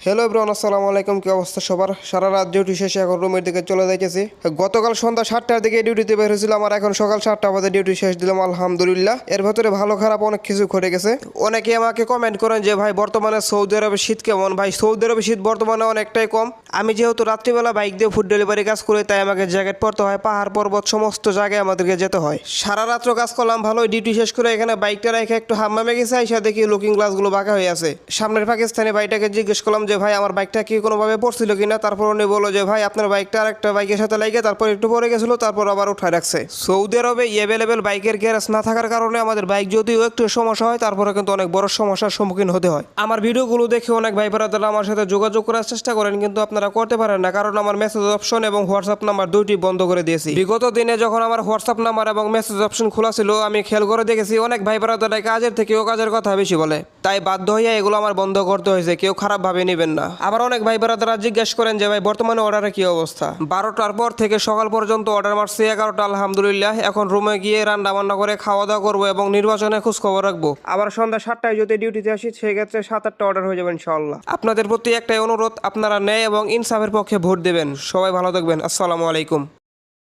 Hello everyone, আসসালামু আলাইকুম। কি অবস্থা সবার? সারা রাত ডিউটি শেষে এখন রুমের দিকে চলে যাইতেছি। গতকাল সন্ধ্যা 7টার দিকে ডিউটিতে বের হয়েছিলাম, আর এখন সকাল 7টা বাজে ডিউটি শেষ দিলাম আলহামদুলিল্লাহ। এর ভেতরে ভালো খারাপ অনেক কিছু ঘটে গেছে। অনেকে আমাকে কমেন্ট করেন যে ভাই বর্তমানে সৌদি আরবে শীত কেমন। ভাই সৌদি আরবে শীত বর্তমানে অনেকটাই কম। আমি যেহেতু রাত্রিবেলা বাইক দিয়ে ফুড ডেলিভারি কাজ করি, তাই আমাকে জ্যাকেট পরতে হয়। পাহাড় পর্বত সমস্ত জায়গায় আমাদেরকে যেতে হয়। সারা রাত্র কাজ করলাম ভালোই, ডিউটি শেষ করে এখানে বাইকটা রেখে একটু হাম্মামে গেছে, আইসা দেখি লুকিং গ্লাসগুলো বাঁকা হয়ে আছে। সামনের পাকিস্তানি ভাইটাকে জিজ্ঞেস করলাম যে ভাই আমার বাইকটা কি কোনোভাবে পড়ছিল কিনা। তারপর উনি বললো যে ভাই আপনার বাইকটা আর একটা বাইকের সাথে লাগে, তারপর একটু পরে গেছিলো, তারপর আবার উঠায় রাখছে। সৌদি আরবে অ্যাভেলেবেল বাইকের গ্যারেজ না থাকার কারণে আমাদের বাইক যদিও একটু সমস্যা হয়, তারপরে কিন্তু অনেক বড় সমস্যার সম্মুখীন হতে হয়। আমার ভিডিওগুলো দেখে অনেক ভাই ব্রাদাররা আমার সাথে যোগাযোগ করার চেষ্টা করেন, কিন্তু আপনারা করতে পারেন না, কারণ আমার মেসেজ অপশন এবং হোয়াটসঅ্যাপ নাম্বার দুইটি বন্ধ করে দিয়েছি। বিগত দিনে যখন আমার হোয়াটসঅ্যাপ নাম্বার এবং মেসেজ অপশন খোলা ছিল, আমি খেয়াল করে দেখেছি অনেক ভাই ব্রাদাররা কাজের থেকেও কাজের কথা বেশি বলে, তাই বাধ্য হয়ে এগুলো আমার বন্ধ করতে হয়েছে। কেউ খারাপভাবে নেবেন না। আবার অনেক ভাই ব্রাদাররা জিজ্ঞেস করেন যে ভাই বর্তমানে অর্ডারের কি অবস্থা। 12টার পর থেকে সকাল পর্যন্ত অর্ডার মারছি 11টা আলহামদুলিল্লাহ। এখন রুমে গিয়ে রান্না বান্না করে খাওয়া দাওয়া করবো এবং নির্বাচনে খোঁজ খবর রাখবো। আবার সন্ধ্যা 7টায় যদি ডিউটিতে আসি, সেক্ষেত্রে 7-8টা অর্ডার হয়ে যাবে ইনশাআল্লাহ। আপনাদের প্রতি একটাই অনুরোধ, আপনারা ন্যায় এবং ইনসাফের পক্ষে ভোট দেবেন। সবাই ভালো থাকবেন। আসসালামু আলাইকুম।